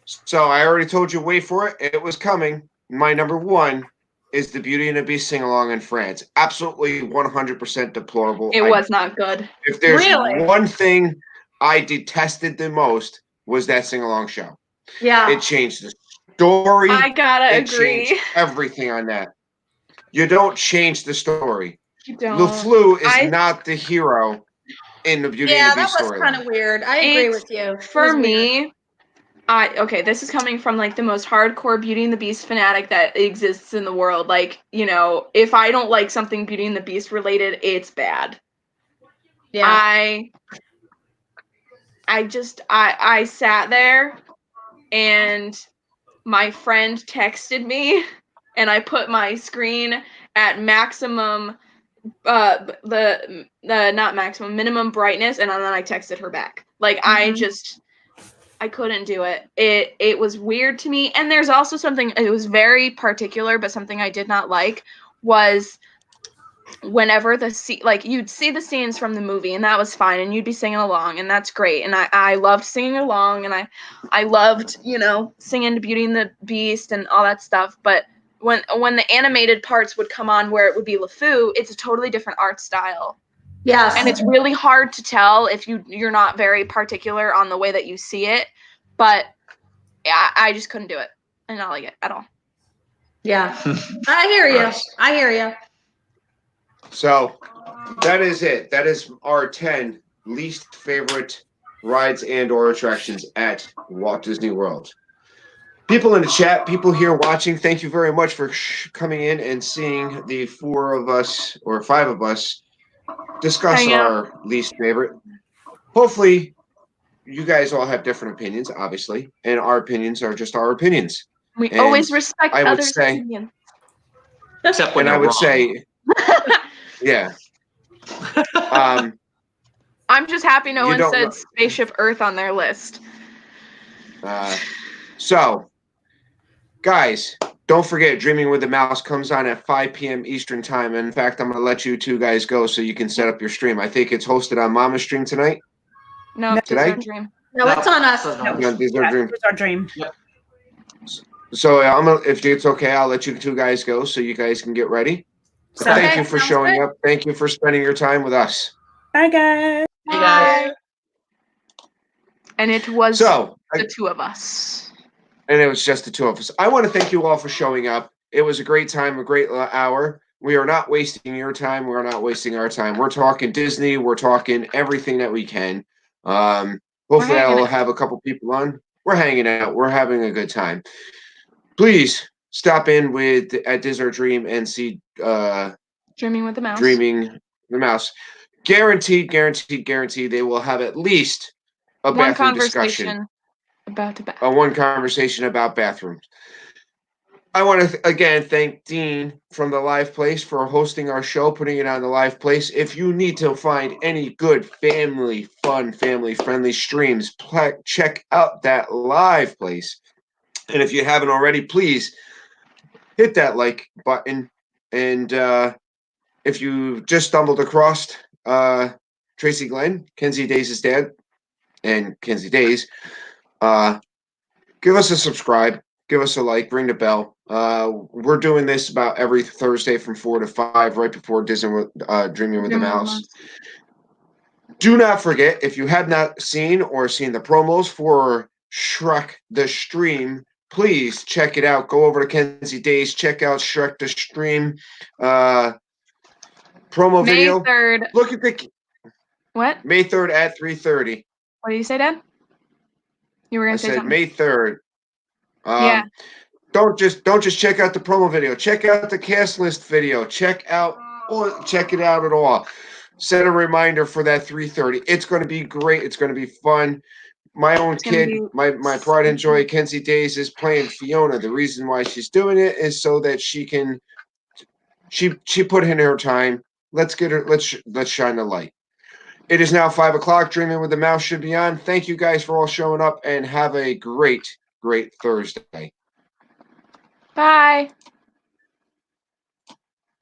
So I already told you. Wait for it. It was coming. My number one is the Beauty and the Beast sing along in France. Absolutely 100% deplorable. It was not good. If there's one thing I detested the most was that sing along show. Yeah. It changed the story. I gotta agree. Changed everything on that. You don't change the story. You don't. LeFleur is not the hero in the Beauty and the Beast story. Yeah, that was kind of weird. I agree with you. For me, this is coming from the most hardcore Beauty and the Beast fanatic that exists in the world. If I don't like something Beauty and the Beast related, it's bad. Yeah. I sat there and my friend texted me and I put my screen at maximum not maximum, minimum brightness, and then I texted her back. I couldn't do it. It was weird to me. And there's also something, it was very particular, but something I did not like was whenever you'd see the scenes from the movie and that was fine and you'd be singing along and that's great. And I loved singing along and I loved, singing to Beauty and the Beast and all that stuff. But when the animated parts would come on where it would be LeFou, it's a totally different art style. Yes. And it's really hard to tell if you're not very particular on the way that you see it. But I just couldn't do it. I did not like it at all. Yeah. I hear you. I hear you. So that is it. That is our 10 least favorite rides and or attractions at Walt Disney World. People in the chat, people here watching, thank you very much for coming in and seeing the 4 of us or 5 of us discuss our least favorite. Hopefully, you guys all have different opinions, obviously, and our opinions are just our opinions. We always respect others' opinions. Except when I would say, yeah. I'm just happy no one said Spaceship Earth on their list. So, guys, don't forget, Dreaming with the Mouse comes on at 5 p.m. Eastern Time. In fact, I'm going to let you two guys go so you can set up your stream. I think it's hosted on Mama's stream tonight. No, today? It's our dream. No, it's on us. It's our dream. Yep. So if it's okay, I'll let you two guys go so you guys can get ready. So thank you for showing up. Thank you for spending your time with us. Bye, guys. Hey, guys. And it was the 2 of us. And it was just the 2 of us. I want to thank you all for showing up. It was a great time, a great hour. We are not wasting your time. We're not wasting our time. We're talking Disney. We're talking everything that we can. Hopefully I'll have a couple people on. We're hanging out. We're having a good time. Please stop in at Disney Dream and see Dreaming with the Mouse. Dreaming the Mouse. Guaranteed, guaranteed, guaranteed they will have at least a bathroom discussion. One conversation about bathrooms. I want to again thank Dean from the Live Place for hosting our show, putting it on the Live Place. If you need to find any good family fun, family friendly streams, check out that Live Place. And if you haven't already, please hit that like button. And if you just stumbled across Tracy Glenn, Kenzie Days' dad, and Kenzie Days, give us a subscribe, give us a like, ring the bell. We're doing this about every Thursday from 4 to 5, right before Disney Dreaming with the Mouse. Do not forget, if you have not seen the promos for Shrek the Stream, please check it out. Go over to Kenzie Days, check out Shrek the Stream promo video. May 3rd. Look at the what? May 3rd at 3:30. What did you say, Dad? You were going to say something. May 3rd. Yeah. Don't just check out the promo video. Check out the cast list video. Check it out at all. Set a reminder for that 3:30. It's going to be great. It's going to be fun. My own kid, my pride and joy, Kenzie Days, is playing Fiona. The reason why she's doing it is so that she can. She put in her time. Let's get her. Let's shine the light. It is now 5 o'clock. Dreaming with the Mouse should be on. Thank you guys for all showing up, and have a great Thursday. Bye.